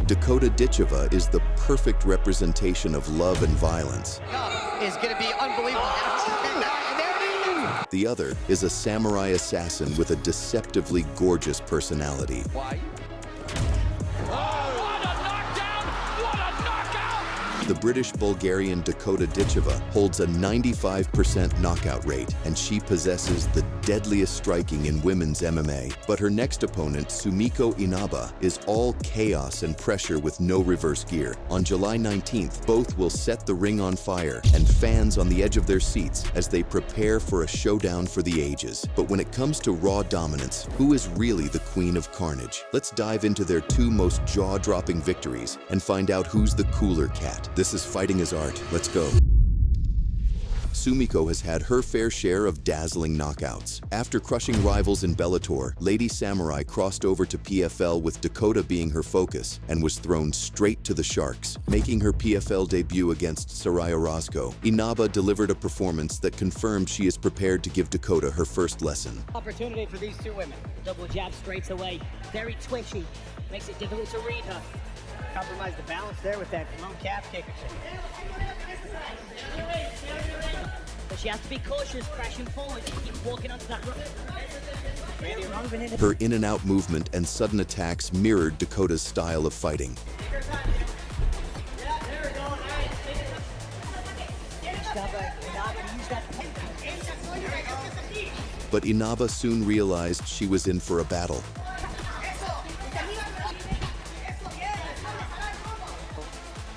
Dakota Ditcheva is the perfect representation of love and violence. Is going to be unbelievable. The other is a samurai assassin with a deceptively gorgeous personality. Why? The British-Bulgarian Dakota Ditcheva holds a 95% knockout rate, and she possesses the deadliest striking in women's MMA. But her next opponent, Sumiko Inaba, is all chaos and pressure with no reverse gear. On July 19th, both will set the ring on fire and fans on the edge of their seats as they prepare for a showdown for the ages. But when it comes to raw dominance, who is really the queen of carnage? Let's dive into their two most jaw-dropping victories and find out who's the cooler cat. This is Fighting as Art. Let's go. Sumiko has had her fair share of dazzling knockouts. After crushing rivals in Bellator, Lady Samurai crossed over to PFL with Dakota being her focus and was thrown straight to the Sharks. Making her PFL debut against Saraya Orozco, Inaba delivered a performance that confirmed she is prepared to give Dakota her first lesson. Opportunity for these two women. Double jab straight away. Very twitchy. Makes it difficult to read her. Compromise the balance there with that low calf kick. But she has to be cautious, crashing forward. Keep walking onto that rope. Her in-and-out movement and sudden attacks mirrored Dakota's style of fighting. But Inaba soon realized she was in for a battle.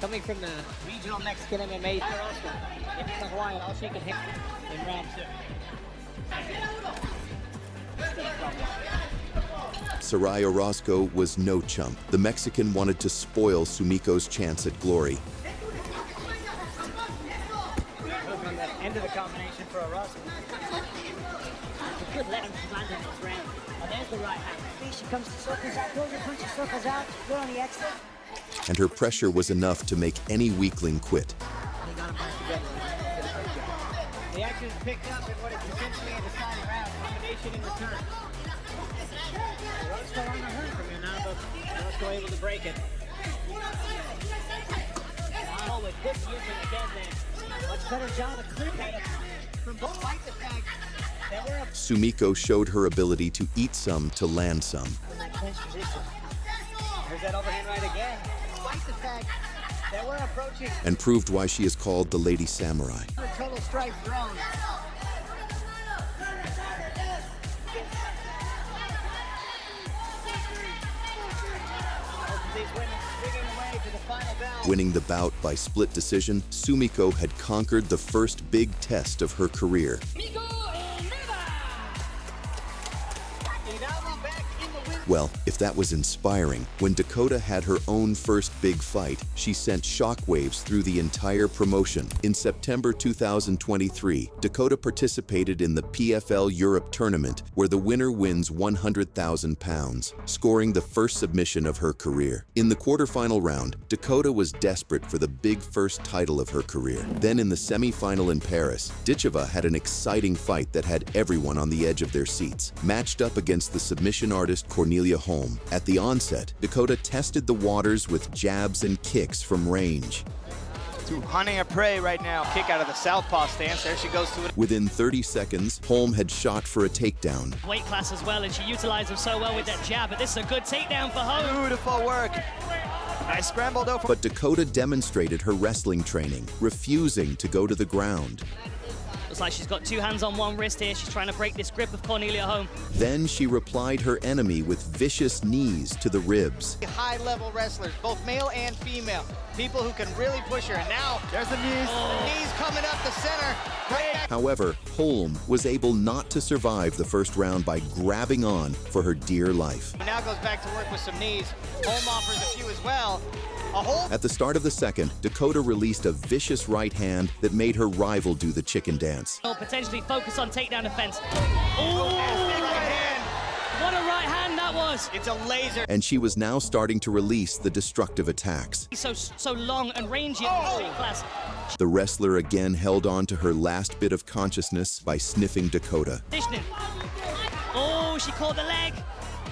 Coming from the regional Mexican MMA, it's Hawaiian, I'll shake a hip in round two. Saraya Orozco was no chump. The Mexican wanted to spoil Sumiko's chance at glory. From the end of the combination for Orozco. Good land in this round. And there's the right hand. She comes to circles out, goes and punches circles out. Good on the exit. And her pressure was enough to make any weakling quit. The action is picked up in what is potentially a deciding round. Combination in return. Orozco on the hunt from Inaba. Orozco able to break it. Oh, with good using again there. Much better job of clearing it from both fight attacks. Sumiko showed her ability to eat some to land some. In that clinch position. There's that overhand right again. Fight attack that we're approaching. And proved why she is called the Lady Samurai. Total strike thrown. Winning the bout by split decision, Sumiko had conquered the first big test of her career. Well, if that was inspiring, when Dakota had her own first big fight, she sent shockwaves through the entire promotion. In September 2023, Dakota participated in the PFL Europe tournament, where the winner wins £100,000, scoring the first submission of her career. In the quarterfinal round, Dakota was desperate for the big first title of her career. Then in the semi-final in Paris, Ditcheva had an exciting fight that had everyone on the edge of their seats. Matched up against the submission artist Cornelia Holm. At the onset, Dakota tested the waters with jabs and kicks from range. Hunting a prey right now. Kick out of the southpaw stance. There she goes to it. Within 30 seconds, Holm had shot for a takedown. Weight class as well, and she utilized him so well with that jab, but this is a good takedown for Holm. Beautiful work. Nice scramble though. But Dakota demonstrated her wrestling training, refusing to go to the ground. Looks like she's got two hands on one wrist here. She's trying to break this grip of Cornelia Holm. Then she replied her enemy with vicious knees to the ribs. High-level wrestlers, both male and female. People who can really push her. And now, there's the knees. Oh. Knees coming up the center. Right back. However, Holm was able not to survive the first round by grabbing on for her dear life. Now goes back to work with some knees. Holm offers a few as well. At the start of the second, Dakota released a vicious right hand that made her rival do the chicken dance. Potentially focus on takedown defense. Oh, what a right hand that was. It's a laser. And she was now starting to release the destructive attacks. So long and rangy. Class. The wrestler again held on to her last bit of consciousness by sniffing Dakota. Oh, she caught the leg.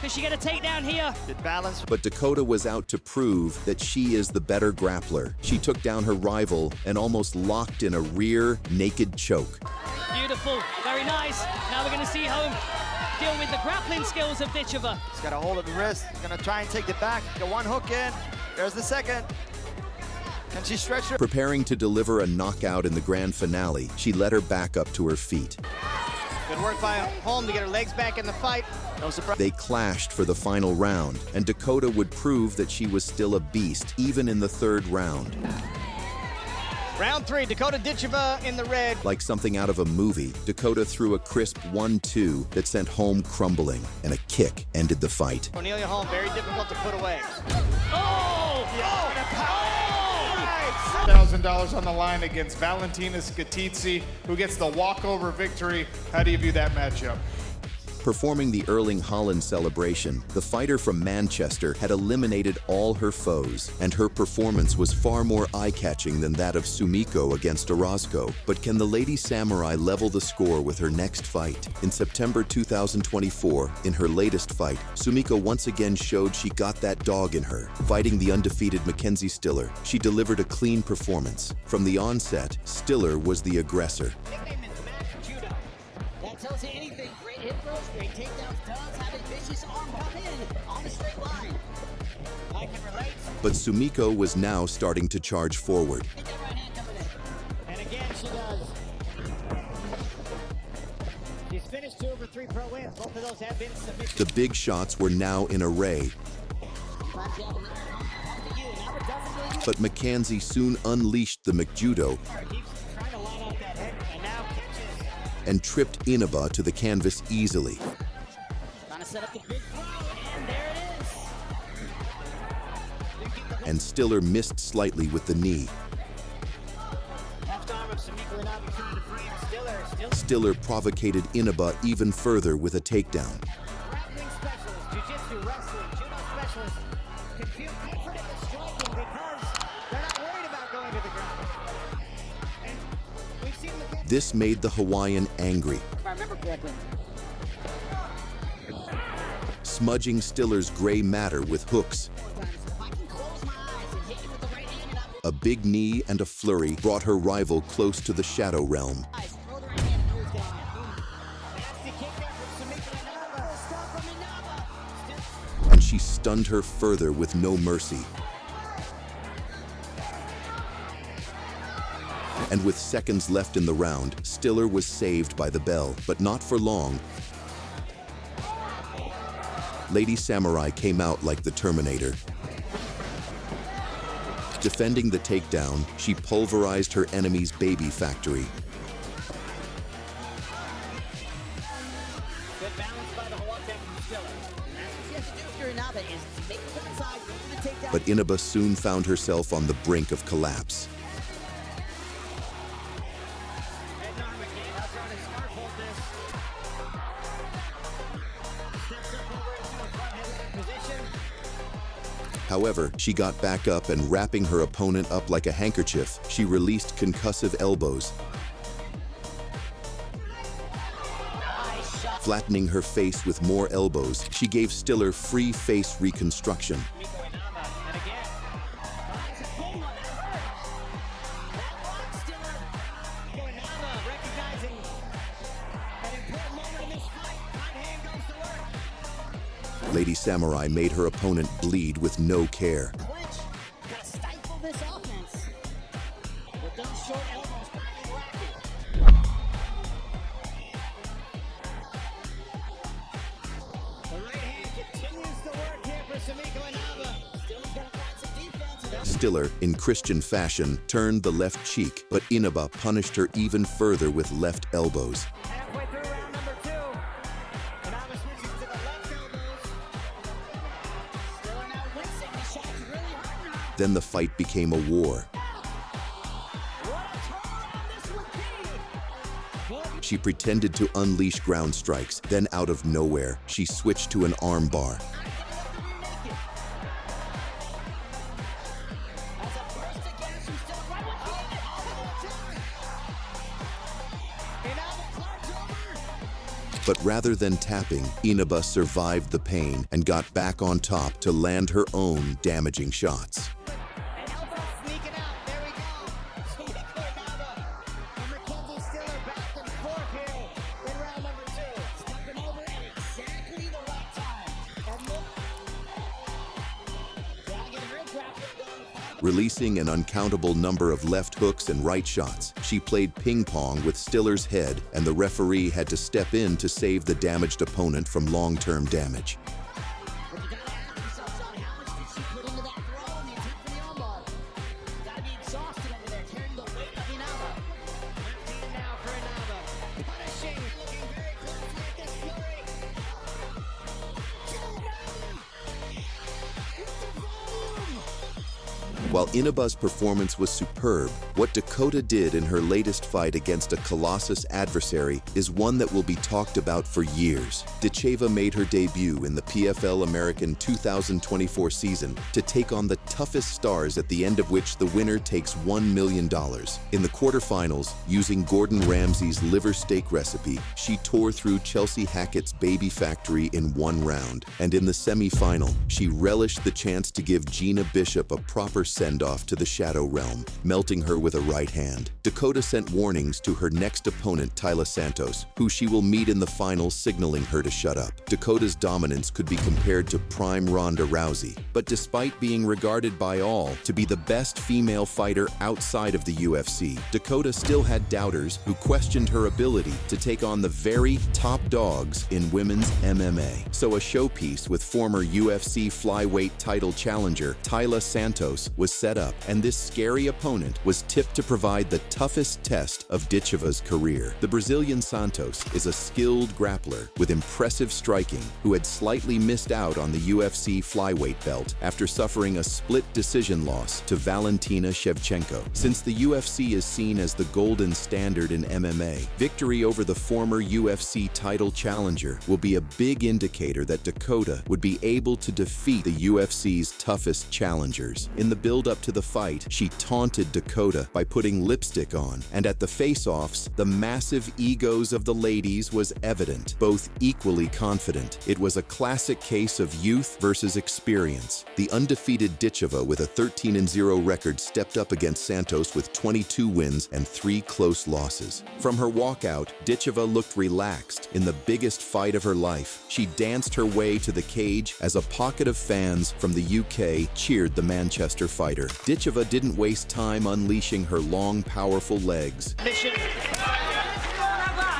Does she get a takedown here? Good balance. But Dakota was out to prove that she is the better grappler. She took down her rival and almost locked in a rear naked choke. Beautiful, very nice. Now we're going to see Home deal with the grappling skills of Ditcheva. He's got a hold of the wrist. He's going to try and take the back. Got one hook in. There's the second. Can she stretch her? Preparing to deliver a knockout in the grand finale, she led her back up to her feet. Good work by Holm to get her legs back in the fight. No surprise. They clashed for the final round, and Dakota would prove that she was still a beast, even in the third round. Round 3, Dakota Ditcheva in the red. Like something out of a movie, Dakota threw a crisp 1-2 that sent Holm crumbling, and a kick ended the fight. Cornelia Holm, very difficult to put away. $1,000 on the line against Valentina Skititsi, who gets the walkover victory. How do you view that matchup? Performing the Erling Haaland celebration, the fighter from Manchester had eliminated all her foes, and her performance was far more eye-catching than that of Sumiko against Orozco. But can the Lady Samurai level the score with her next fight? In September 2024, in her latest fight, Sumiko once again showed she got that dog in her. Fighting the undefeated Mackenzie Stiller, she delivered a clean performance. From the onset, Stiller was the aggressor. Nickname is Mac Judo. That tells you anything. Great hit throws, great takedowns, does have a vicious arm come in on the straight line. I can relate. But Sumiko was now starting to charge forward. Get that right hand coming in. And again, she does. She's finished 2 over 3 pro wins. Both of those have been submissions. The big shots were now in array, but Mackenzie soon unleashed the McJudo Trying to line up that head, and now catches. and tripped Inaba to the canvas easily. Trying to set up the big throw, and there it is. And Stiller missed slightly with the knee. Left arm of Sumiko Inaba trying to frame Stiller. Stiller provocated Inaba even further with a takedown. Grappling specialist, jiu-jitsu, wrestling, judo specialist can feel comfort in the striking because they're not worried about going to the ground. And we've seen the This made the Hawaiian angry, if I remember correctly. smudging Stiller's gray matter with hooks. If I can close my eyes and hit you with the right hand and A big knee and a flurry brought her rival close to the shadow realm. throw the right hand and nose down there. Boom. Nasty kick there from Sumiko Inaba. Stop from Inaba. And she stunned her further with no mercy. And with seconds left in the round, Stiller was saved by the bell, but not for long. Lady Samurai came out like the Terminator. Defending the takedown, she pulverized her enemy's baby factory. Good balance by the Hawaiian Stiller. That's what she has to do if you're Inaba is make it to the side, go for the takedown. But Inaba soon found herself on the brink of collapse. Head and arm again. Now trying to scarf hold this. Steps up over into a front head position. However, she got back up and wrapping her opponent up like a handkerchief, she released concussive elbows, flattening her face with more elbows. She gave Stiller free face reconstruction. Sumiko Inaba, and again. Finds a boom on that hurt. That one, Stiller. Sumiko Inaba recognizing an important moment in this fight. Right hand goes to work. Lady Samurai made her opponent bleed with no care. Clinch. Gotta stifle this offense. With those short elbows, cracking. The right hand continues to work here for Sumiko Inaba. Stiller's gonna find some defense. Stiller, in Christian fashion, turned the left cheek, but Inaba punished her even further with left elbows. Halfway through round number 2. Inaba switches to the left elbows. Stiller now wincing. The shot's really hurting her. Then the fight became a war. What a turn this would be. She pretended to unleash ground strikes, then out of nowhere, she switched to an arm bar. As a burst of gas from Stiller, right with the end. Oh, attack. Inaba climbs over. But rather than tapping, Inaba survived the pain and got back on top to land her own damaging shots. And elbow sneaking out. There we go. Sumiko Inaba and Mackenzie Stiller back and forth here in round number 2. Stepping over at exactly the right time. And look. Dragging her grappling gun. Releasing an uncountable number of left hooks and right shots, she played ping pong with Stiller's head, and the referee had to step in to save the damaged opponent from long-term damage. But you gotta ask yourself, John, how much did she put into that throw and the attempt for the elbow? Gotta be exhausted over there, carrying the weight of Inaba. Left hand now for Inaba. Punishing, looking very closely at this flurry. While Inaba's performance was superb, what Dakota did in her latest fight against a Colossus adversary is one that will be talked about for years. Ditcheva made her debut in the PFL American 2024 season to take on the toughest stars, at the end of which the winner takes $1 million. In the quarterfinals, using Gordon Ramsay's liver steak recipe, she tore through Chelsea Hackett's baby factory in one round. And in the semi-final, she relished the chance to give Gina Bishop a proper send-off to the Shadow Realm, melting her with a right hand. Dakota sent warnings to her next opponent, Tila Santos, who she will meet in the finals, signaling her to shut up. Dakota's dominance could be compared to prime Ronda Rousey, but despite being regarded by all to be the best female fighter outside of the UFC, Dakota still had doubters who questioned her ability to take on the very top dogs in women's MMA. So a showpiece with former UFC flyweight title challenger Tila Santos was set up, and this scary opponent was tipped to provide the toughest test of Ditcheva's career. The Brazilian Santos is a skilled grappler with impressive striking who had slightly missed out on the UFC flyweight belt after suffering a split decision loss to Valentina Shevchenko. Since the UFC is seen as the golden standard in MMA, victory over the former UFC title challenger will be a big indicator that Dakota would be able to defeat the UFC's toughest challengers. In the build-up to the fight, she taunted Dakota by putting lipstick on, and at the face-offs, the massive egos of the ladies was evident, both equally confident. It was a classic case of youth versus experience. The undefeated Ditcheva, with a 13-0 record, stepped up against Santos with 22 wins and 3 close losses. From her walkout, Ditcheva looked relaxed in the biggest fight of her life. She danced her way to the cage as a pocket of fans from the UK cheered the Manchester fighter. Ditcheva didn't waste time unleashing her long, powerful legs. Mission.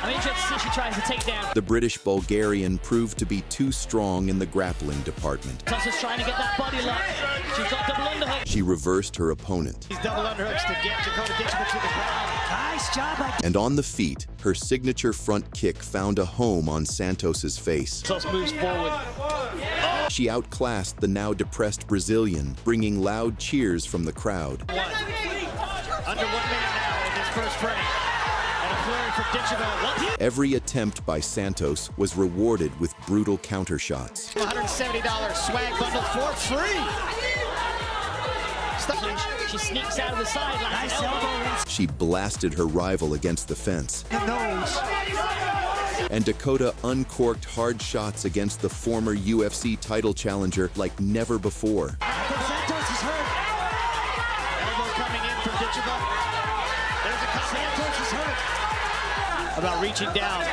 I'm interested to see if she tries to take down. The British Bulgarian proved to be too strong in the grappling department. Santos trying to get that body lock. She's got double underhook. She reversed her opponent. These double underhooks to get Dakota Ditcheva to the ground. Nice job. And on the feet, her signature front kick found a home on Santos's face. Santos moves forward. She outclassed the now depressed Brazilian, bringing loud cheers from the crowd. Under 1 minute now in this first frame. And a flurry for Ditcheva. Every attempt by Santos was rewarded with brutal counter shots. $170 swag bundle for free. She sneaks out of the side. Nice elbow. She blasted her rival against the fence. And Dakota uncorked hard shots against the former UFC title challenger like never before. Santos is hurt. Elbow coming in from Ditcheva. There's a count. Santos is hurt. About reaching down.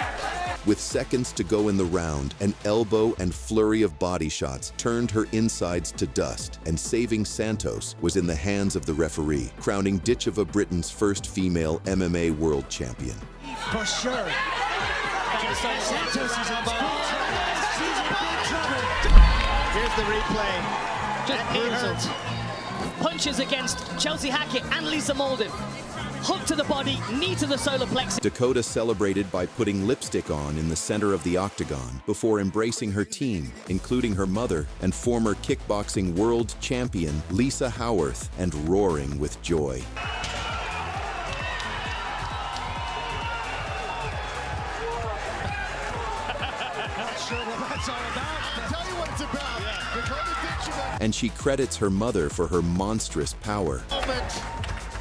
With seconds to go in the round, an elbow and flurry of body shots turned her insides to dust, and saving Santos was in the hands of the referee, crowning Ditcheva Britain's first female MMA world champion. For sure. Santos is in big trouble. Here's the replay. Just brutal. Punches against Chelsea Hackett and Lisa Molden. Hook to the body, knee to the solar plexus. Dakota celebrated by putting lipstick on in the center of the octagon before embracing her team, including her mother and former kickboxing world champion Lisa Howarth, and roaring with joy. And she credits her mother for her monstrous power.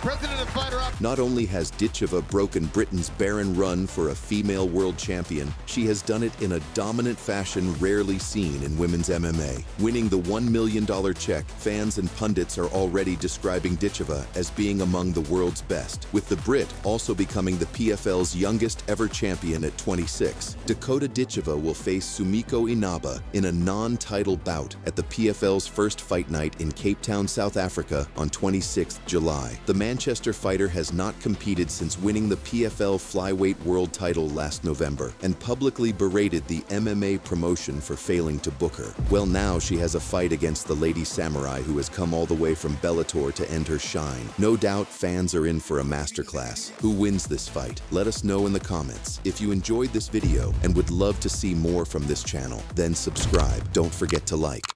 president of Fighter Ops. Not only has Ditcheva broken Britain's barren run for a female world champion, she has done it in a dominant fashion rarely seen in women's MMA. Winning the $1 million check, fans and pundits are already describing Ditcheva as being among the world's best, with the Brit also becoming the PFL's youngest ever champion at 26. Dakota Ditcheva will face Sumiko Inaba in a non-title bout at the PFL's first fight night in Cape Town, South Africa on 26th July. The Manchester fighter has not competed since winning the PFL flyweight world title last November and publicly berated the MMA promotion for failing to book her. Well, now she has a fight against the Lady Samurai, who has come all the way from Bellator to end her shine. No doubt fans are in for a masterclass. Who wins this fight? Let us know in the comments. If you enjoyed this video and would love to see more from this channel, then subscribe. Don't forget to like.